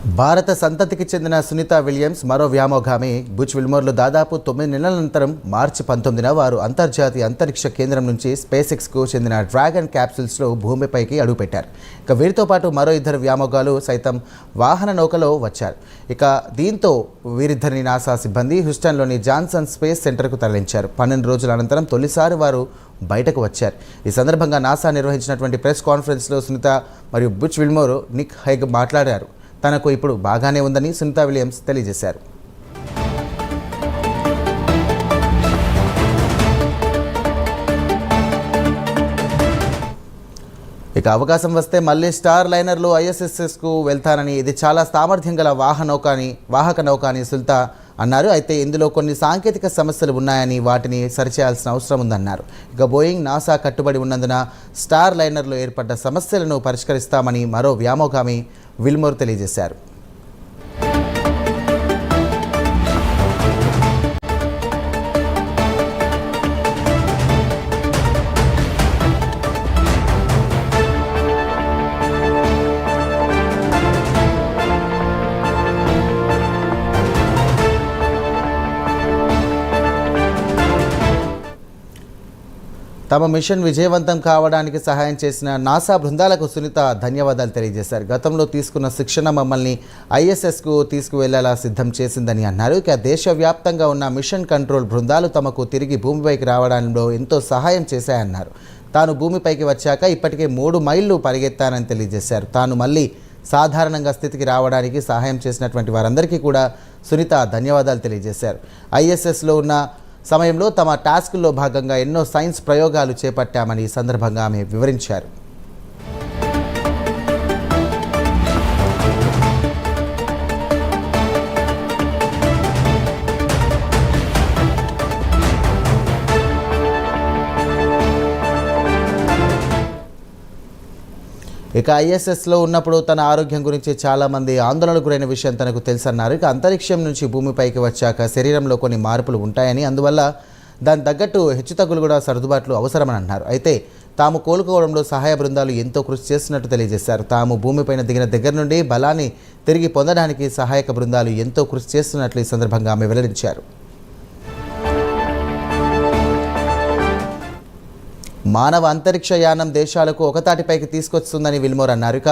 భారత సంతతికి చెందిన సునీత విలియమ్స్ మరో వ్యామోగామి బుచ్ విల్మోర్లో దాదాపు 9 నెలల అనంతరం మార్చి 19న వారు అంతర్జాతీయ అంతరిక్ష కేంద్రం నుంచి స్పేస్ ఎక్స్కు చెందిన డ్రాగన్ క్యాప్సూల్స్లో భూమిపైకి అడుగుపెట్టారు. ఇక వీరితో పాటు మరో ఇద్దరు వ్యామోగాలు సైతం వాహన నౌకలో వచ్చారు. ఇక దీంతో వీరిద్దరిని నాసా సిబ్బంది హ్యూస్టన్లోని జాన్సన్ స్పేస్ సెంటర్కు తరలించారు. 12 రోజుల అనంతరం తొలిసారి వారు బయటకు వచ్చారు. ఈ సందర్భంగా నాసా నిర్వహించినటువంటి ప్రెస్ కాన్ఫరెన్స్లో సునీత మరియు బుచ్ విల్మోర్ నిక్ హైగ్ మాట్లాడారు. తనకు ఇప్పుడు బాగానే ఉందని సునీత విలియమ్స్ తెలియజేశారు. ఇక అవకాశం వస్తే మళ్ళీ స్టార్ లైనర్లో ISSకు వెళ్తానని, ఇది చాలా సామర్థ్యం గల వాహక నౌక అని సునీత అన్నారు. అయితే ఇందులో కొన్ని సాంకేతిక సమస్యలు ఉన్నాయని, వాటిని సరిచేయాల్సిన అవసరం ఉందన్నారు. ఇక బోయింగ్ నాసా కట్టుబడి ఉన్నందున స్టార్ లైనర్లో ఏర్పడ్డ సమస్యలను పరిష్కరిస్తామని మరో వ్యామోగామి విల్మోర్ తెలియజేశారు. తమ మిషన్ విజయవంతం కావడానికి సహాయం చేసిన నాసా బృందాలకు సునీత ధన్యవాదాలు తెలియజేశారు. గతంలో తీసుకున్న శిక్షణ మమ్మల్ని ISSకు తీసుకువెళ్లేలా సిద్ధం చేసిందని అన్నారు. ఇక దేశవ్యాప్తంగా ఉన్న మిషన్ కంట్రోల్ బృందాలు తమకు తిరిగి భూమిపైకి రావడంలో ఎంతో సహాయం చేశాయన్నారు. తాను భూమిపైకి వచ్చాక ఇప్పటికే 3 మైళ్ళు పరిగెత్తానని తెలియజేశారు. తాను మళ్ళీ సాధారణంగా స్థితికి రావడానికి సహాయం చేసినటువంటి వారందరికీ కూడా సునీత ధన్యవాదాలు తెలియజేశారు. ISSలో ఉన్న సమయంలో తమ టాస్క్లో భాగంగా ఎన్నో సైన్స్ ప్రయోగాలు చేపట్టామని ఈ సందర్భంగా ఆమె వివరించారు. ఇక ISSలో ఉన్నప్పుడు తన ఆరోగ్యం గురించి చాలామంది ఆందోళనకు గురైన విషయం తనకు తెలుసన్నారు. ఇక అంతరిక్షం నుంచి భూమిపైకి వచ్చాక శరీరంలో కొన్ని మార్పులు ఉంటాయని, అందువల్ల దాని తగ్గట్టు హెచ్చుతగ్గులు కూడా సర్దుబాట్లు అవసరమని అన్నారు. అయితే తాము కోలుకోవడంలో సహాయ బృందాలు ఎంతో కృషి చేస్తున్నట్టు తెలియజేశారు. తాము భూమిపైన దిగిన దగ్గర నుండి బలాన్ని తిరిగి పొందడానికి సహాయక బృందాలు ఎంతో కృషి చేస్తున్నట్లు ఈ సందర్భంగా ఆమె వెల్లడించారు. మానవ అంతరిక్ష యానం దేశాలకు ఒకతాటిపైకి తీసుకొస్తుందని విల్మోర్ అన్నారు. ఇక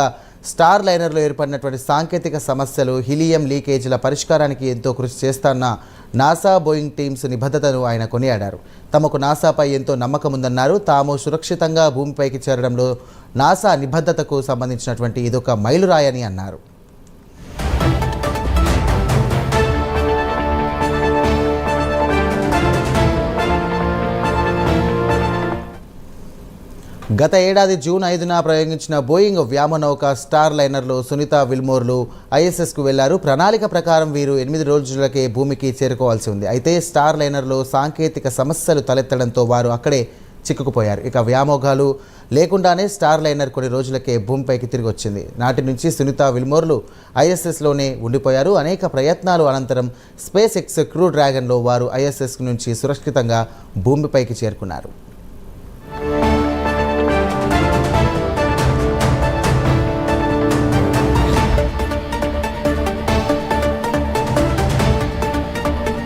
స్టార్ లైనర్లో ఏర్పడినటువంటి సాంకేతిక సమస్యలు, హీలియం లీకేజీల పరిష్కారానికి ఎంతో కృషి చేస్తున్న నాసా బోయింగ్ టీమ్స్ నిబద్ధతను ఆయన కొనియాడారు. తమకు నాసాపై ఎంతో నమ్మకం ఉందన్నారు. తాము సురక్షితంగా భూమిపైకి చేరడంలో నాసా నిబద్ధతకు సంబంధించినటువంటి ఇదొక మైలురాయని అన్నారు. గత ఏడాది జూన్ 5న ప్రయోగించిన బోయింగ్ వ్యామనౌక స్టార్ లైనర్లో సునీత విల్మోర్లు ISSకు వెళ్లారు. ప్రణాళిక ప్రకారం వీరు 8 రోజులకే భూమికి చేరుకోవాల్సి ఉంది. అయితే స్టార్ లైనర్లో సాంకేతిక సమస్యలు తలెత్తడంతో వారు అక్కడే చిక్కుకుపోయారు. ఇక వ్యామోగాలు లేకుండానే స్టార్ లైనర్ కొన్ని రోజులకే భూమిపైకి తిరిగి వచ్చింది. నాటి నుంచి సునీత విల్మోర్లు ISSలోనే ఉండిపోయారు. అనేక ప్రయత్నాలు అనంతరం స్పేస్ ఎక్స్ క్రూ డ్రాగన్లో వారు ISS నుంచి సురక్షితంగా భూమిపైకి చేరుకున్నారు.